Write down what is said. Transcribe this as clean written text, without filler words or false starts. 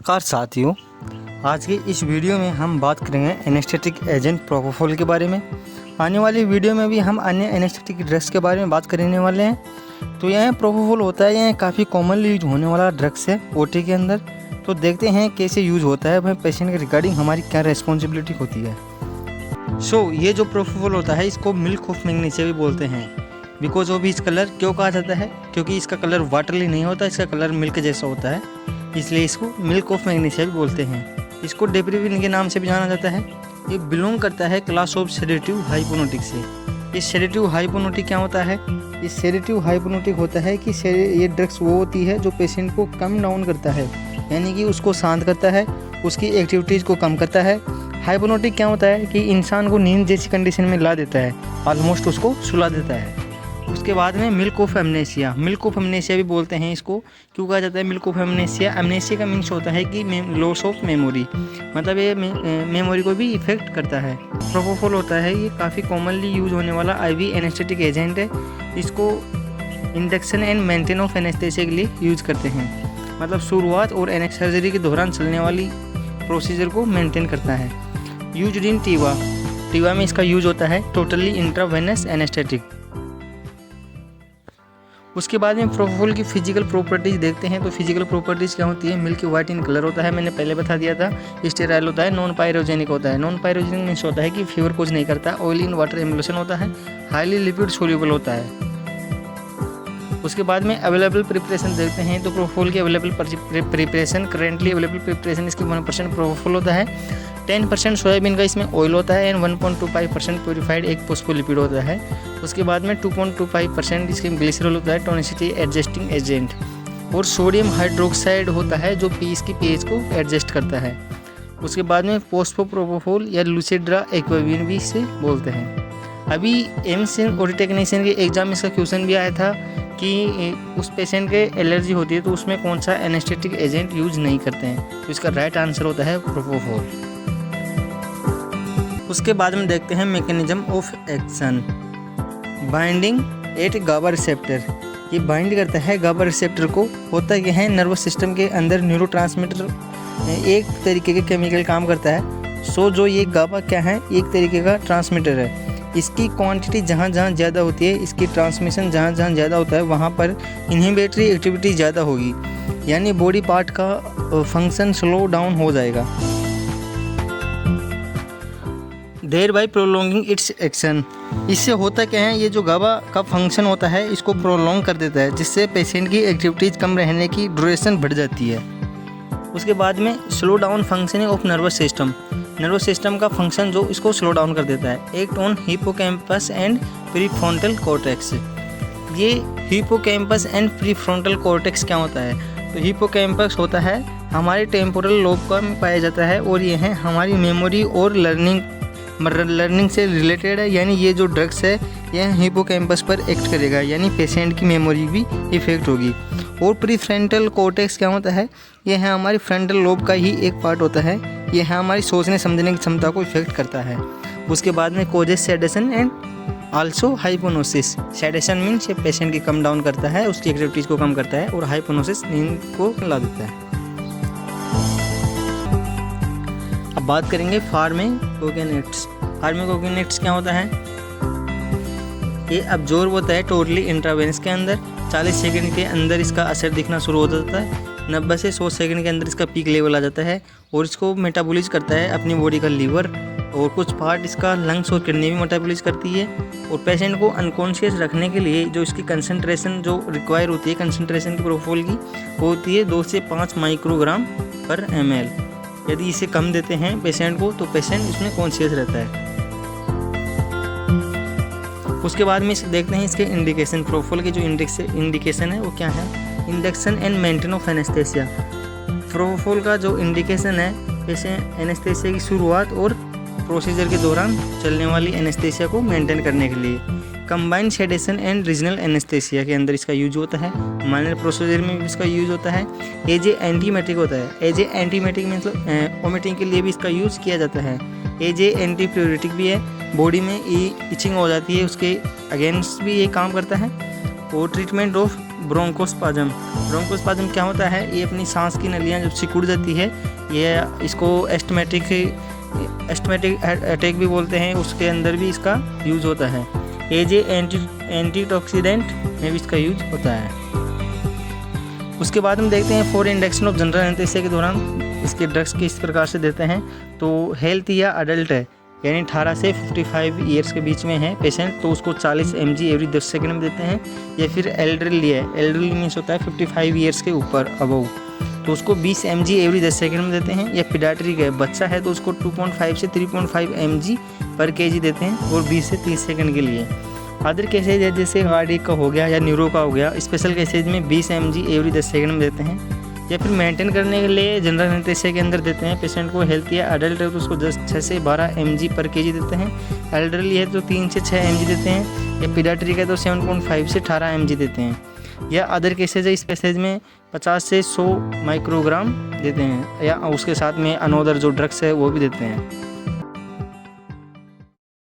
नमस्कार साथियों, आज की इस वीडियो में हम बात करेंगे एनेस्थेटिक एजेंट प्रोपोफॉल के बारे में। आने वाली वीडियो में भी हम अन्य एनेस्थेटिक ड्रग्स के बारे में बात करने वाले हैं। तो यह प्रोपोफॉल होता है, यह काफ़ी कॉमनली यूज होने वाला ड्रग्स है ओटी के अंदर। तो देखते हैं कैसे यूज होता है, वह पेशेंट के रिगार्डिंग हमारी क्या रिस्पॉन्सिबिलिटी होती है। ये जो प्रोपोफॉल होता है इसको मिल्क ऑफ मैग्नीशिया भी बोलते हैं। बिकॉज ऑफ इस कलर क्यों कहा जाता है, क्योंकि इसका कलर वाटरली नहीं होता, इसका कलर मिल्क जैसा होता है, इसलिए इसको मिल्क ऑफ मैग्नीशिया भी बोलते हैं। इसको डेप्रिविन के नाम से भी जाना जाता है। ये बिलोंग करता है क्लास ऑफ सेडेटिव हाइपोनोटिक से। ये सेडेटिव हाइपोनोटिक क्या होता है? ये सेडेटिव हाइपोनोटिक होता है कि ये ड्रग्स वो होती है जो पेशेंट को कम डाउन करता है, यानी कि उसको शांत करता है, उसकी एक्टिविटीज़ को कम करता है। हाइपोनोटिक क्या होता है कि इंसान को नींद जैसी कंडीशन में ला देता है, ऑलमोस्ट उसको सुला देता है। उसके बाद में milk of amnesia, milk of amnesia भी बोलते हैं इसको। क्यों कहा जाता है मिल्क ऑफ एमनेसिया? एमनेसिया का मीन्स होता है कि लॉस ऑफ मेमोरी, मतलब ये मेमोरी को भी इफेक्ट करता है। प्रोपोफॉल होता है, ये काफ़ी कॉमनली यूज होने वाला आईवी एनेस्थेटिक एजेंट है। इसको induction and maintain of anaesthesia के लिए यूज करते हैं, मतलब शुरुआत और सर्जरी के दौरान चलने वाली प्रोसीजर को मेंटेन करता है। यूज्ड इन टीवा में इसका यूज होता है, टोटली इंट्रावेनस एनेस्थेटिक। उसके बाद में प्रोपोफॉल की फिजिकल प्रॉपर्टीज देखते हैं। तो फिजिकल प्रॉपर्टीज क्या होती है? मिल्की वाइट इन कलर होता है, मैंने पहले बता दिया था। स्टेराइल होता है, नॉन पायरोजेनिक होता है। नॉन पायरोजेनिक मीन्स होता है कि फीवर कुछ नहीं करता। ऑयल इन वाटर एम्बुलेशन होता है, हाईली लिपिड सोल्यूबल होता है। उसके बाद में अवेलेबल प्रिपरेशन देखते हैं। तो प्रोपोफॉल की available preparation, currently available preparation इसकी 1% प्रोपोफॉल होता है, 10% सोयाबीन का इसमें ऑयल होता है एंड 1.25% प्योरीफाइड एक फोस्फोलिपिड होता है। उसके बाद में 2.25% इसके ग्लिसरॉल होता है, टोनिसिटी एडजस्टिंग एजेंट, और सोडियम हाइड्रोक्साइड होता है जो इसकी पीएच को एडजस्ट करता है। उसके बाद में फोस्फोप्रोपोफॉल या लुसिड्रा एक्वाविन भी इसे बोलते हैं। अभी एम्स ओटी टेक्नीशियन के एग्जाम में इसका क्वेश्चन भी आया था कि उस पेशेंट के एलर्जी होती है तो उसमें कौन सा एनेस्थेटिक एजेंट यूज नहीं करते हैं, तो इसका राइट आंसर होता है प्रोपोफॉल। उसके बाद में देखते हैं mechanism of action. Binding at GABA receptor, ये बाइंड करता है गाबा रिसेप्टर को। होता क्या है, नर्वस सिस्टम के अंदर न्यूरोट्रांसमीटर एक तरीके के केमिकल काम करता है। जो ये गाबा क्या है, एक तरीके का ट्रांसमीटर है। इसकी क्वांटिटी जहाँ जहाँ ज़्यादा होती है, इसकी ट्रांसमिशन जहाँ जहाँ ज़्यादा होता है, वहाँ पर इनहिबिटरी एक्टिविटी ज़्यादा होगी, यानी बॉडी पार्ट का फंक्शन स्लो डाउन हो जाएगा। Thereby prolonging its action, इससे होता क्या है, ये जो गाबा का फंक्शन होता है इसको प्रोलॉन्ग कर देता है, जिससे पेशेंट की एक्टिविटीज़ कम रहने की ड्यूरेशन बढ़ जाती है। उसके बाद में slow down functioning of nervous system, nervous system का फंक्शन जो इसको स्लो डाउन कर देता है। Act on hippocampus and prefrontal cortex, ये हिपोकैम्पस एंड प्रीफ्रंटल कॉर्टेक्स क्या होता है? तो हिपोकैम्पस होता है हमारे टेम्पोरल लोब का में पाया जाता है, और ये है हमारी मेमोरी और लर्निंग से रिलेटेड है, यानी ये जो ड्रग्स है यह हिपोकैम्पस पर एक्ट करेगा, यानी पेशेंट की मेमोरी भी इफेक्ट होगी। और प्रीफ्रंटल कॉर्टेक्स क्या होता है? यह है हमारी फ्रंटल लोब का ही एक पार्ट होता है, यह है हमारी सोचने समझने की क्षमता को इफेक्ट करता है। उसके बाद में causes sedation and also hypnosis. Sedation means ये पेशेंट की कम डाउन करता है, उसकी एक्टिविटीज़ को कम करता है, और हाइपोनोसिस नींद को ला देता है। अब बात करेंगे फार्माकोकिनेटिक्स। फार्माकोकिनेटिक्स क्या होता है? ये अब्जॉर्ब होता है टोटली इंट्रावेनस के अंदर, 40 सेकंड के अंदर इसका असर दिखना शुरू हो जाता है, 90 से 100 सेकंड के अंदर इसका पीक लेवल आ जाता है, और इसको मेटाबॉलिज करता है अपनी बॉडी का लीवर, और कुछ पार्ट इसका लंग्स और किडनी भी मेटाबॉलिज करती है। और पेशेंट को अनकॉन्शियस रखने के लिए जो इसकी कंसंट्रेशन जो रिक्वायर होती है, कंसंट्रेशन की प्रोपोफॉल की, वो होती है 2 से 5 माइक्रोग्राम पर ml। यदि इसे कम देते हैं पेशेंट को तो पेशेंट इसमें कॉन्शियस रहता है। उसके बाद में देखते हैं इसके इंडिकेशन। प्रोपोफॉल के जो इंडिकेशन है वो क्या है? Induction and maintain of anaesthesia. Propofol का जो इंडिकेशन है, पेशेंट एनेस्थेसिया की शुरुआत और प्रोसीजर के दौरान चलने वाली एनेस्थेसिया को मेंटेन करने के लिए। Combined sedation and regional anaesthesia के अंदर इसका यूज होता है। माइनर प्रोसीजर में भी इसका यूज होता है। एज ए एंटीमेटिक होता है। एज ए एंटीमेटिक मतलब वोमिटिंग के लिए भी इसका यूज किया जाता है। एज ए एंटीप्यूरेटिक भी है, बॉडी में इचिंग हो जाती है उसके अगेंस्ट भी ये काम करता है। और ट्रीटमेंट ऑफ ब्रोंकोस्पाज्म। ब्रोंकोस्पाज्म क्या होता है, ये अपनी सांस की नलियाँ जब सिकुड़ जाती है, ये इसको एस्थमेटिक अटैक भी बोलते हैं, उसके अंदर भी इसका यूज होता है। एज ए एंटीटॉक्सीडेंट में भी इसका यूज होता है। उसके बाद हम देखते हैं for induction of general anaesthesia के दौरान इसके ड्रग्स किस प्रकार से देते हैं। तो हेल्थ या अडल्ट है, यानी 18 से 55 ईयर्स के बीच में है पेशेंट, तो उसको 40 mg एवरी 10 सेकंड में देते हैं। या फिर एल्डरली है, एल्डरली मीन्स होता है 55 ईयर्स के ऊपर अबव, तो उसको 20 mg एवरी 10 सेकंड में देते हैं। या पीडियाट्रिक है, बच्चा है तो उसको 2.5 से 3.5 mg पर kg देते हैं और 20 से 30 सेकंड के लिए। अदर केसेज है जैसे कार्डियक का हो गया या न्यूरो का हो गया, स्पेशल केसेज में 20 mg एवरी 10 सेकंड में देते हैं। या फिर मेंटेन करने के लिए जनरल एनेस्थीसिया के अंदर देते हैं। पेशेंट को हेल्थ या अडल्ट है तो उसको 6 से 12 mg पर kg देते हैं। एल्डरली है तो 3 से 6 mg देते हैं। या पीडियाट्रिक है तो 7.5 से 18 mg देते हैं। या अदर केसेज है, इस केसेज में 50 से 100 माइक्रोग्राम देते हैं, या उसके साथ में अनोदर जो ड्रग्स है वो भी देते हैं।